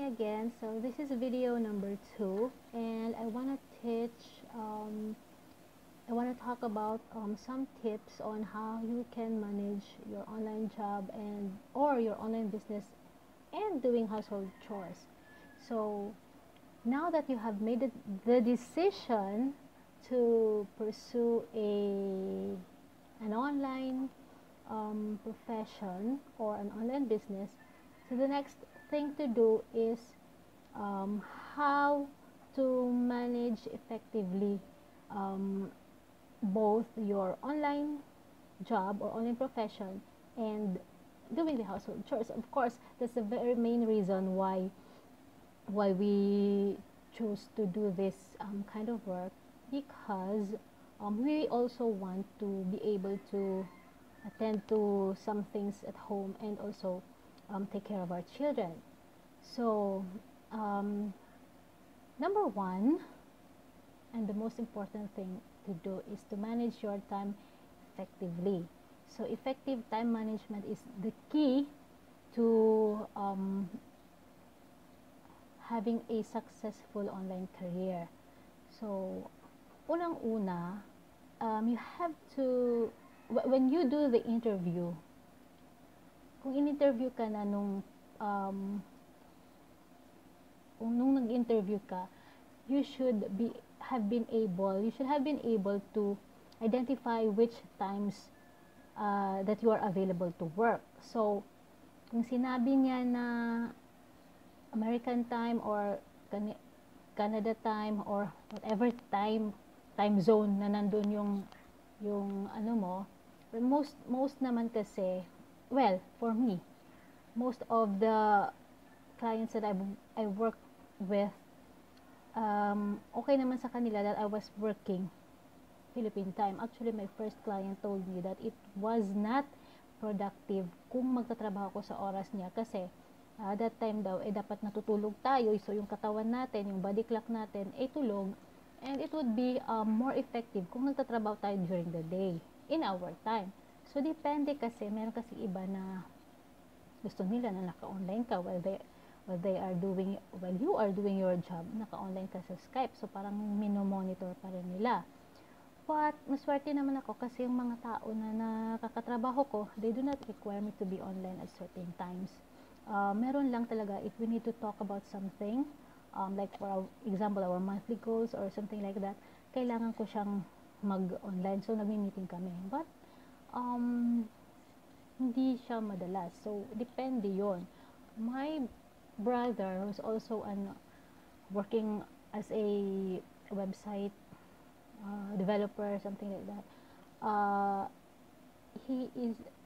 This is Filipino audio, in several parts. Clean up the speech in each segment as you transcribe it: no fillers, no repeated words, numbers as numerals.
me again. So this is video number 2, and I want to talk about some tips on how you can manage your online job and or your online business and doing household chores. So now that you have made the decision to pursue an online profession or an online business, so the next thing to do is how to manage effectively both your online job or online profession and doing the household chores. Of course, that's the very main reason why we choose to do this kind of work, because we also want to be able to attend to some things at home and also take care of our children. So number one, and the most important thing to do, is to manage your time effectively. So effective time management is the key to having a successful online career. So unang-una, you have to, when you do the interview, kung in-interview ka na nung nag-interview ka, you should have been able to identify which times that you are available to work. So kung sinabi niya na American time or Canada time or whatever time zone na nandun yung ano mo, most naman kasi, well, for me, most of the clients that I work with, okay naman sa kanila that I was working Philippine time. Actually, my first client told me that it was not productive kung magtatrabaho ko sa oras niya, kasi that time daw, dapat natutulog tayo, so yung katawan natin, yung body clock natin, tulog, and it would be more effective kung nagtatrabaho tayo during the day, in our time. So, depende kasi, meron kasi iba na gusto nila na naka-online ka while you are doing your job, naka-online ka sa Skype, so parang minomonitor pa rin nila. But, maswerte naman ako kasi yung mga tao na nakakatrabaho ko, they do not require me to be online at certain times. Meron lang talaga if we need to talk about something, like for example our monthly goals or something like that, kailangan ko siyang mag-online, so nagmi-meeting kami, but hindi siya madalas, so depende yon. My brother was also working as a website developer, something like that.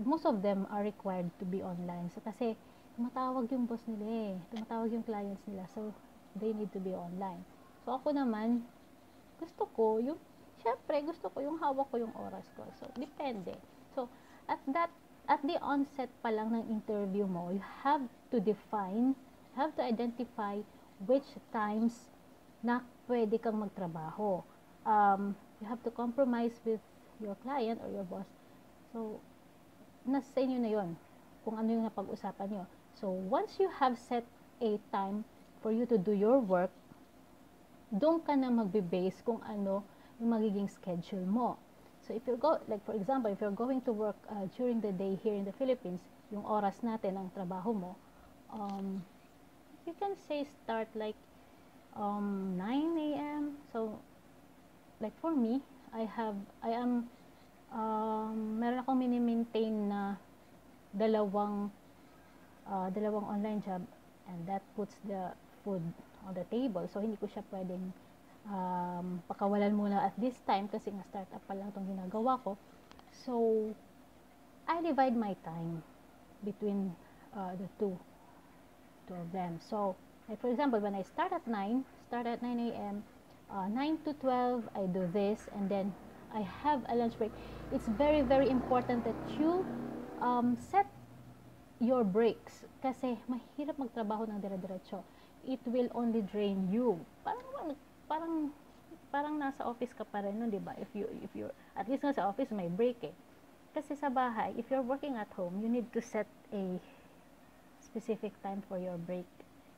Most of them are required to be online, so kasi tumatawag yung boss nila tumatawag yung clients nila, so they need to be online. So ako naman, gusto ko yung hawak ko yung oras ko, so depende. So at the onset pa lang ng interview mo, you have to identify which times na pwede kang magtrabaho. You have to compromise with your client or your boss, so nasa inyo na yon kung ano yung napag-usapan nyo. So, once you have set a time for you to do your work, doon ka na magbe-base kung ano yung magiging schedule mo. So, if you go, like for example, if you're going to work during the day here in the Philippines, yung oras natin ang trabaho mo, you can say start like 9 a.m. So, like for me, meron akong mini-maintain na dalawang online job, and that puts the food on the table. So, hindi ko siya pwedeng pakawalan muna at this time kasi nga startup pa lang itong ginagawa ko. So, I divide my time between the two of them. So, like for example, when I start at 9 a.m., 9 to 12, I do this, and then I have a lunch break. It's very, very important that you set your breaks, kasi mahirap magtrabaho ng dire-diretso. It will only drain you. Parang nasa office ka pa rin, no, di ba? If you at least nga sa office may break Kasi sa bahay, if you're working at home, you need to set a specific time for your break.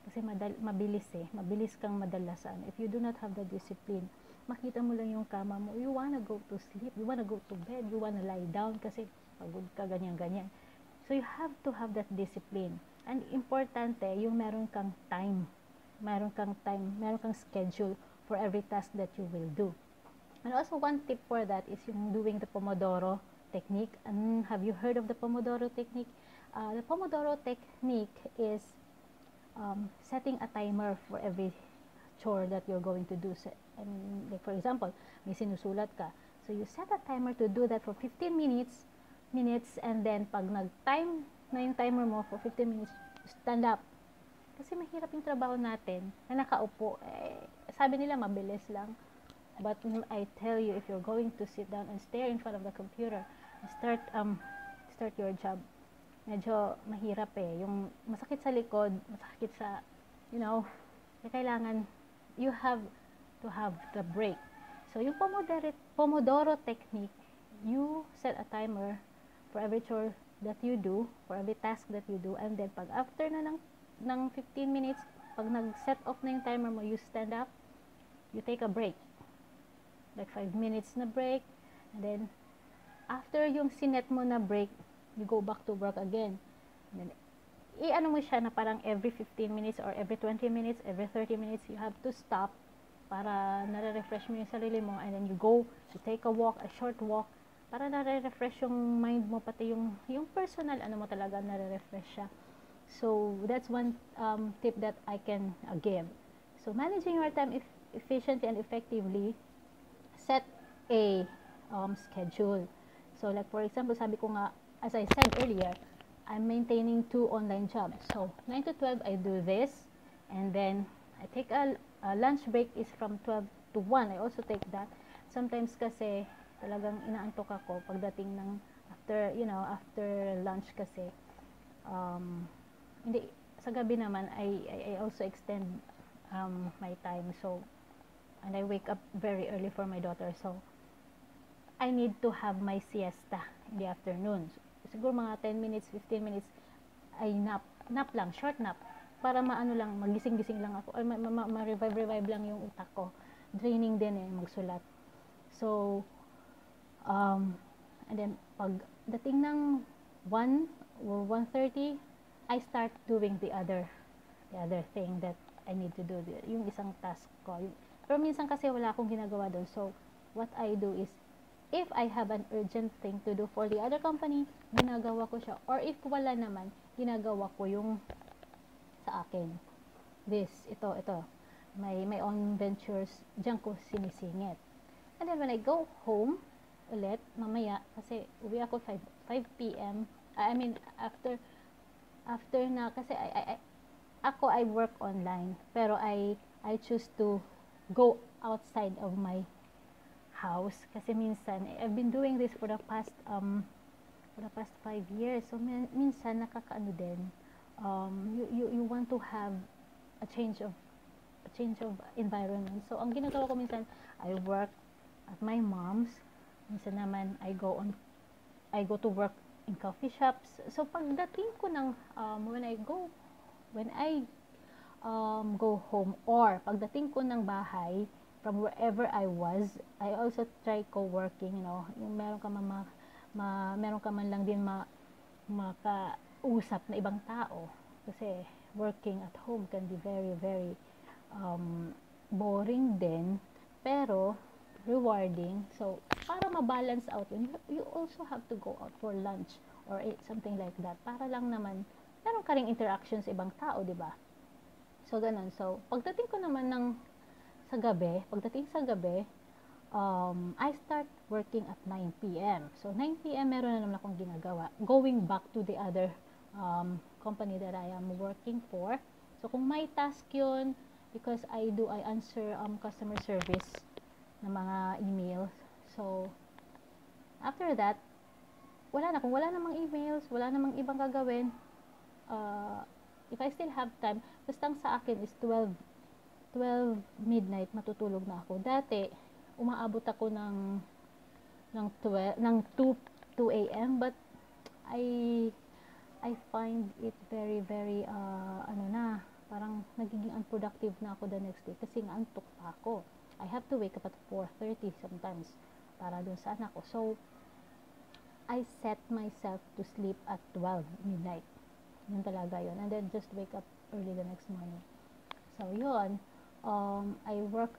Kasi mabilis mabilis kang madalasan. If you do not have the discipline, makita mo lang yung kama mo, you wanna go to sleep, you wanna go to bed, you wanna lie down kasi pagod ka, ganyan. So you have to have that discipline. And importante, yung meron kang meron kang schedule for every task that you will do. And also one tip for that is yung doing the Pomodoro technique. And have you heard of the Pomodoro technique? The Pomodoro technique is setting a timer for every chore that you're going to do. And like for example, may sinusulat ka. So you set a timer to do that for 15 minutes, and then pag nag-time na yung timer mo for 15 minutes, stand up. Kasi mahirap yung trabaho natin na nakaupo. Sabi nila mabilis lang. But I tell you, if you're going to sit down and stare in front of the computer and start your job, medyo mahirap yung masakit sa likod, masakit sa, kailangan, you have to have the break. So yung Pomodoro technique, you set a timer for every chore that you do, for every task that you do, and then pag after na ng 15 minutes, pag nag-set off na yung timer mo, you stand up, you take a break. Like 5 minutes na break, and then after yung sinet mo na break, you go back to work again. And then i-ano mo siya na parang every 15 minutes or every 20 minutes, every 30 minutes, you have to stop para nare-refresh mo yung sarili mo, and then you take a walk, a short walk, para nare-refresh yung mind mo, pati yung personal, mo talaga nare-refresh siya. So that's one tip that I can give. So managing your time efficiently and effectively, set a schedule. So like for example, sabi ko nga, as I said earlier, I'm maintaining 2 online jobs. So 9 to 12 I do this, and then I take a lunch break is from 12 to 1. I also take that. Sometimes kasi talagang inaantok ako pagdating ng after lunch kasi hindi sa gabi naman I also extend my time. So and I wake up very early for my daughter, so I need to have my siesta in the afternoon. Siguro mga 10 minutes, 15 minutes ay nap lang, short nap, para magising-gising lang ako, or ma-revive lang yung utak ko. Draining din magsulat. So and then pag dating ng 1 or 1:30, I start doing the other thing that I need to do, yung isang task ko. Pero minsan kasi wala akong ginagawa doon. So, what I do is, if I have an urgent thing to do for the other company, ginagawa ko siya. Or if wala naman, ginagawa ko yung sa akin. Ito. My own ventures, diyan ko sinisingit. And then when I go home, ulit, mamaya, kasi uwi ako 5 p.m. I mean, after na, kasi I work online. Pero I choose to go outside of my house kasi minsan I've been doing this for the past 5 years. So minsan nakakaano din, you want to have a change of environment. So ang ginagawa ko minsan, I work at my mom's, minsan naman I go to work in coffee shops. So pagdating ko ng when I go home, or pagdating ko ng bahay from wherever I was, I also try co-working, yung meron ka man lang din makausap na ibang tao, kasi working at home can be very, very boring din, pero rewarding. So para ma-balance out yun, you also have to go out for lunch or something like that, para lang naman meron ka ring interaction sa ibang tao, di ba? So, ganun. So, pagdating sa gabi, I start working at 9 p.m. So, 9 p.m. meron na naman akong ginagawa. Going back to the other company that I am working for. So, kung may task yun, because I answer customer service na mga emails. So, after that, kung wala namang emails, wala namang ibang gagawin, if I still have time, basta sa akin is 12 midnight matutulog na ako. Dati umaabot ako ng 2 a.m. but I find it very, very parang nagiging unproductive na ako the next day kasi nga antok pa ako. I have to wake up at 4:30 sometimes para dun sa anak ko. So, I set myself to sleep at 12 midnight. Yun talaga yun. And then just wake up early the next morning. So, yun. I work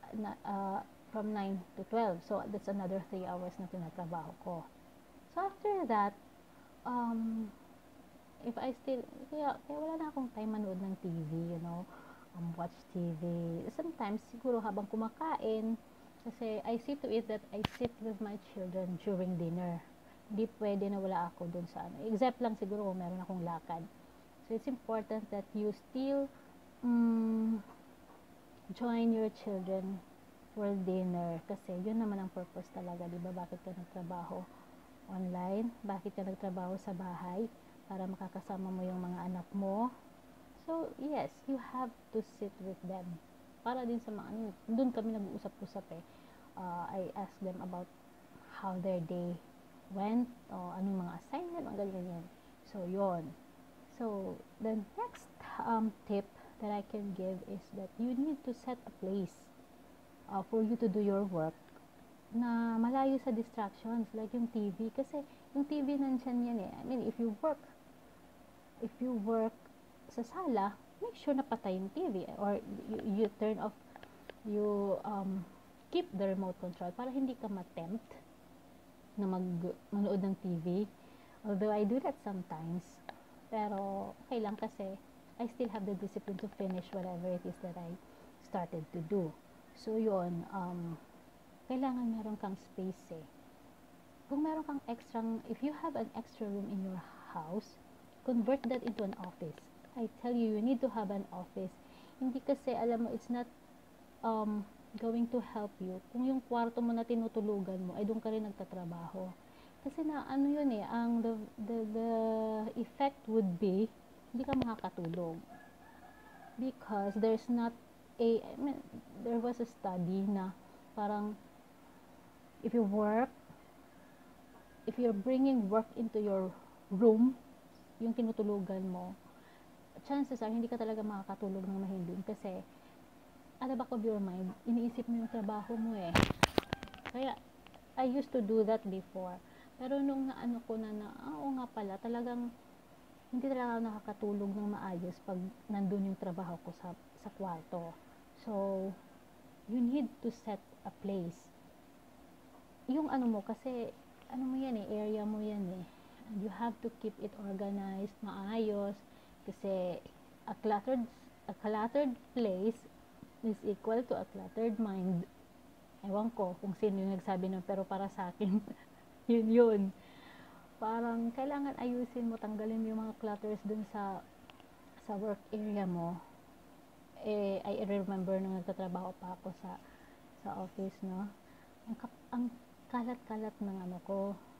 from 9 to 12. So, that's another 3 hours na tinatrabaho ko. So, after that, if I still, kaya wala na akong time manood ng TV, watch TV. Sometimes, siguro habang kumakain, kasi I see to it that I sit with my children during dinner. Hindi pwede na wala ako dun sa ano. Except lang siguro kung meron akong lakad. So, it's important that you still join your children for dinner. Kasi yun naman ang purpose talaga, di ba? Bakit ka nagtrabaho online? Bakit ka nagtrabaho sa bahay? Para makakasama mo yung mga anak mo. So, yes, you have to sit with them. Para din sa mga, doon kami nag-uusap-usap eh. I asked them about how their day went, o anong mga assignment, mga ganyan. So, yon. So, the next tip that I can give is that you need to set a place for you to do your work na malayo sa distractions, like yung TV. Kasi yung TV nandyan yan eh. I mean, if you work sa sala, make sure na patay yung TV or you turn off, you keep the remote control para hindi ka ma-tempt na manood ng TV. Although I do that sometimes, pero okay lang kasi I still have the discipline to finish whatever it is that I started to do. So yun, kailangan meron kang space eh. Kung meron kang if you have an extra room in your house, convert that into an office. I tell you, you need to have an office. Hindi kasi, alam mo, it's not going to help you kung yung kwarto mo na tinutulugan mo, ay doon ka rin nagtatrabaho. Kasi na, ano yun eh, the effect would be, hindi ka makakatulog. Because there's not there was a study na parang, if you're bringing work into your room, yung tinutulugan mo, chances are hindi ka talaga makakatulog ng mahimbing kasi at the back of your mind, iniisip mo yung trabaho mo eh. Kaya, I used to do that before. Pero nung naano ko na oo nga pala, talagang hindi talaga nakakatulog ng maayos pag nandun yung trabaho ko sa kwarto. So, you need to set a place. Yung ano mo, kasi ano mo yan eh, area mo yan eh. And you have to keep it organized, maayos, kasi a cluttered place is equal to a cluttered mind. Ewan ko kung sino yung nagsabi nun, pero para sa akin, yun. Parang kailangan ayusin mo, tanggalin mo yung mga clutters dun sa work area mo. I remember nung nagtatrabaho pa ako sa office, no? Ang kalat-kalat ng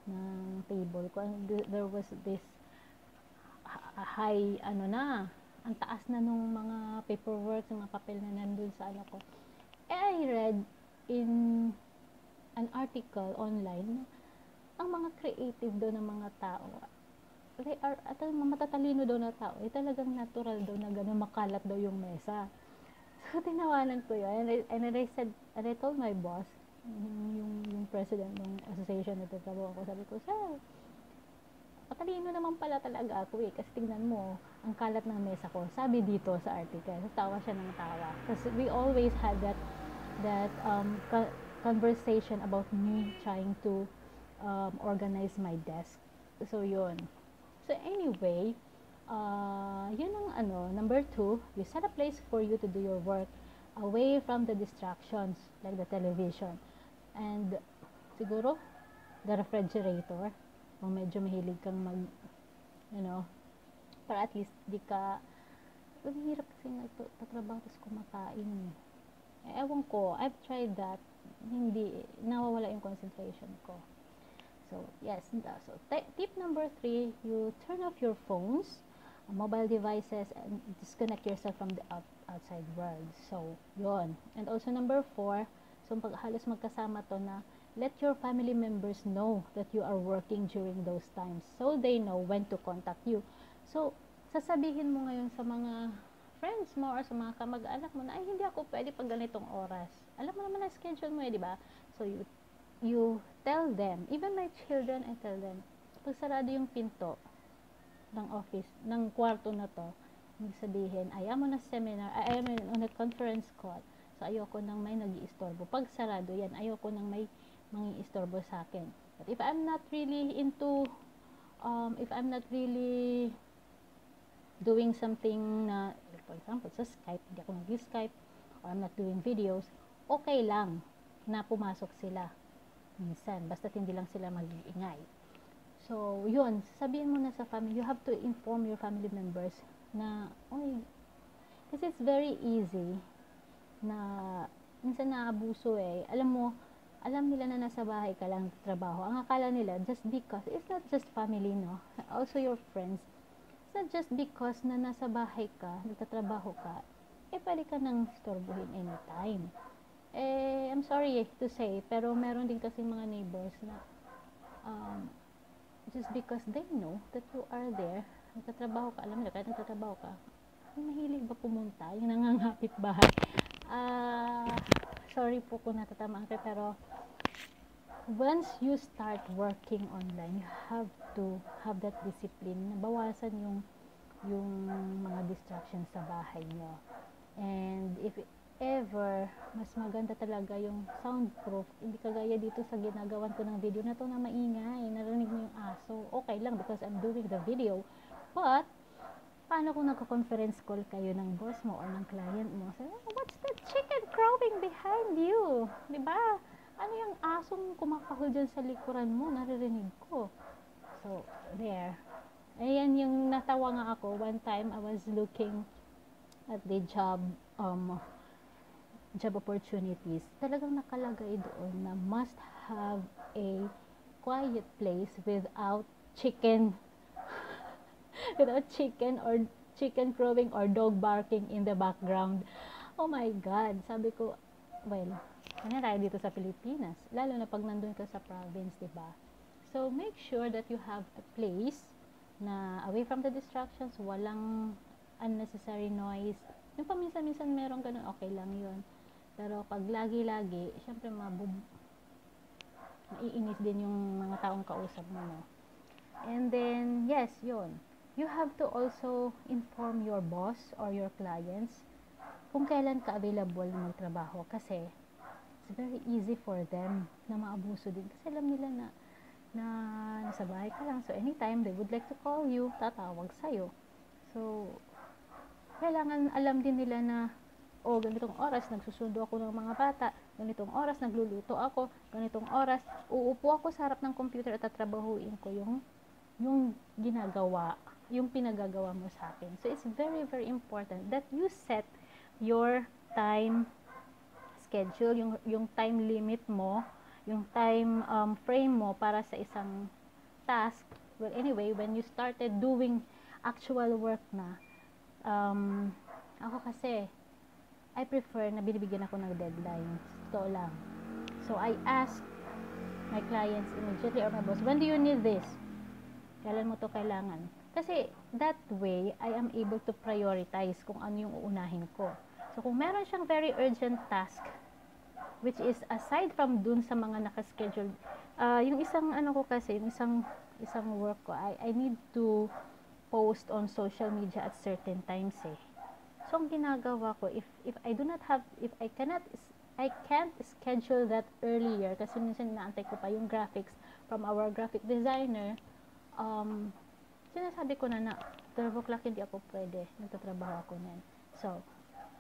ng table ko. There was this high, ang taas na nung mga paperwork, mga papel na nandun sa ko. I read in an article online, ang mga creative daw ng mga tao, they are, at matatalino daw na tao, talagang natural daw na gano'n makalat daw yung mesa. So, tinawanan ko yun. And I told my boss, yung president ng association na tatrabaho ko, sabi ko, sir, matalino naman pala talaga ako eh. Kasi tingnan mo, ang kalat ng mesa ko. Sabi dito sa article. Tawa siya ng tawa. Kasi we always had that conversation about me trying to organize my desk. So, yun. So, anyway, yun ang number 2, you set a place for you to do your work away from the distractions like the television. And, siguro, the refrigerator. Kung medyo mahilig kang para at least di ka, ang hirap kasi nagtatrabaho tapos kumakain eh. Ewan ko, I've tried that, hindi, nawawala yung concentration ko. So, yes. So, tip number 3, you turn off your phones, mobile devices, and disconnect yourself from the outside world. So, yon. And also number 4, so halos magkasama to na, let your family members know that you are working during those times so they know when to contact you. So, sasabihin mo ngayon sa mga friends mo or sa mga kamag-anak mo na, ay, hindi ako pwede pag ganitong oras. Alam mo naman na schedule mo di ba? So, you tell them, even my children, I tell them, pag sarado yung pinto ng office, ng kwarto na to, ibig sabihin, ayaw mo na seminar, ayaw mo on a conference call, so ayoko nang may nag-iistorbo. Pag sarado yan, ayoko nang may mangi-istorbo sa akin. But if I'm not really if I'm not really doing something na, for example, sa Skype, hindi ako nag-Skype, or I'm not doing videos, okay lang na pumasok sila minsan, basta hindi lang sila mag-iingay. So, yun, sabihin mo na sa family, you have to inform your family members na, oy, kasi it's very easy na, minsan naabuso alam nila na nasa bahay ka lang trabaho. Ang akala nila, just because, it's not just family, no? Also your friends. It's not just because na nasa bahay ka, nagtatrabaho ka, pwede ka nang istorbohin anytime. I'm sorry to say, pero meron din kasi mga neighbors na, just because they know that you are there, nagtatrabaho ka, alam nila, kahit nagtatrabaho ka, mahilig ba pumunta, yung nangangapit bahay. Sorry po kung natatamaan kayo, pero once you start working online, you have to have that discipline na bawasan yung mga distractions sa bahay nyo. And if ever, mas maganda talaga yung soundproof, hindi kagaya dito sa ginagawan ko ng video na to na maingay, narinig mo yung aso, okay lang because I'm doing the video, but paano kung nagko-conference call kayo ng boss mo or ng client mo, sabi, what's that chicken crowing behind you, diba? Ano yung asong kumakahol dyan sa likuran mo, naririnig ko. So, there. Ayan yung natawa nga ako. One time, I was looking at the job opportunities. Talagang nakalagay doon na must have a quiet place without chicken or chicken crowing or dog barking in the background. Oh my God. Sabi ko, well, ano tayo dito sa Pilipinas, lalo na pag nandun ka sa province, diba? So, make sure that you have a place na away from the distractions, walang unnecessary noise. Yung paminsan-minsan meron ganun, okay lang yun. Pero pag lagi-lagi, syempre maiinis din yung mga taong kausap mo, no? And then, yes, yun. You have to also inform your boss or your clients kung kailan ka available magtrabaho kasi it's very easy for them na maabuso din kasi alam nila na nasa bahay ka lang, so anytime they would like to call you, tatawag sa'yo. So kailangan alam din nila na ganitong oras nagsusundo ako ng mga bata, ganitong oras nagluluto ako, ganitong oras uupo ako sa harap ng computer at tatrabahuin ko yung ginagawa, yung pinagagawa mo sa akin. So it's very very important that you set your time schedule, yung time limit mo, yung time frame mo para sa isang task. Well, anyway, when you started doing actual work na, ako kasi, I prefer na binibigyan ako ng deadlines. Totoo lang. So, I ask my clients immediately or my boss, when do you need this? Kailan mo to kailangan? Kasi, that way, I am able to prioritize kung ano yung uunahin ko. So, kung meron siyang very urgent task, which is aside from dun sa mga nakaschedule, yung isang ano ko kasi, yung isang work ko, I need to post on social media at certain times eh. So, ang ginagawa ko, if I do not have, if I can't schedule that earlier, kasi minsan inaantay ko pa yung graphics from our graphic designer, sinasabi ko na 12 o'clock hindi ako pwede, nagtatrabaho ako niyan. So,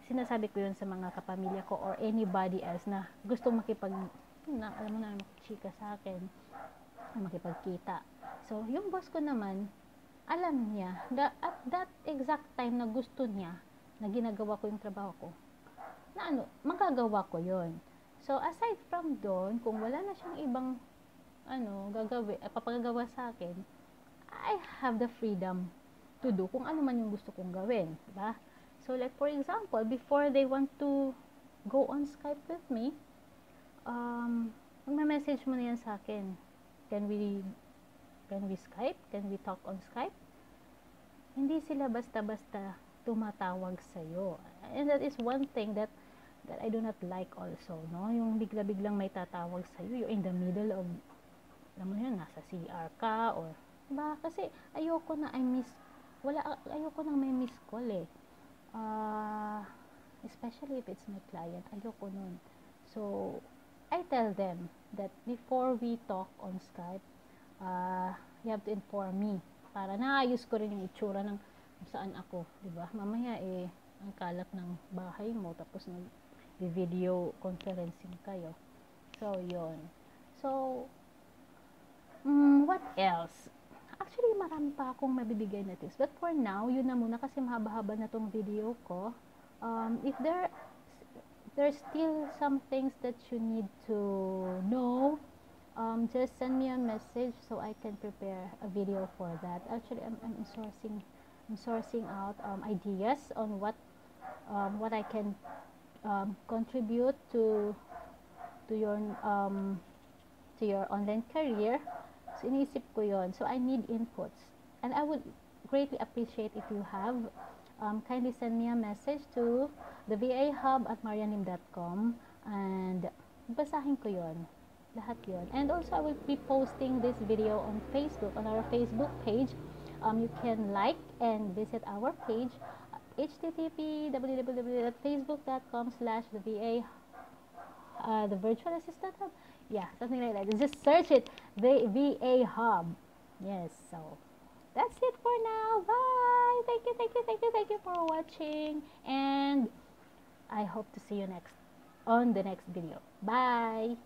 sinasabi ko yun sa mga kapamilya ko or anybody else na gusto alam mo na, makikita sa akin, makipagkita. So, yung boss ko naman, alam niya, at that exact time na gusto niya, na ginagawa ko yung trabaho ko, na magagawa ko yun. So, aside from doon, kung wala na siyang ibang, papagagawa sa akin, I have the freedom to do kung ano man yung gusto kong gawin, diba? So, like for example, before they want to go on Skype with me, mag-message mo na yan sa akin. Can we Skype? Can we talk on Skype? Hindi sila basta-basta tumatawag sa'yo. And that is one thing that I do not like also, no? Yung bigla-biglang may tatawag sa'yo, you're in the middle of, alam mo yun, nasa CR ka, or, diba? Kasi ayoko na ayoko nang may miss call eh. Especially if it's my client, ayoko nun. So, I tell them that before we talk on Skype, you have to inform me para naayos ko rin yung itsura ng kung saan ako, di ba? Mamaya ang kalat ng bahay mo tapos nag-video conferencing kayo. So, yon. So, what else? Actually, marami pa akong mabibigay na tips. But for now, yun na muna kasi mahaba-haba na tong video ko. If there's still some things that you need to know, just send me a message so I can prepare a video for that. Actually, I'm sourcing out ideas on what I can contribute to your online career. So iniisip ko yon. So I need inputs, and I would greatly appreciate if you have kindly send me a message to the vahub@marianim.com, and basahin ko yon. Lahat yon. And also, I will be posting this video on Facebook, on our Facebook page. You can like and visit our page, http://facebook.com/the virtual assistant hub. Yeah, something like that. Just search it, the VA Hub. Yes, so that's it for now. Bye. Thank you for watching, and I hope to see you on the next video. Bye.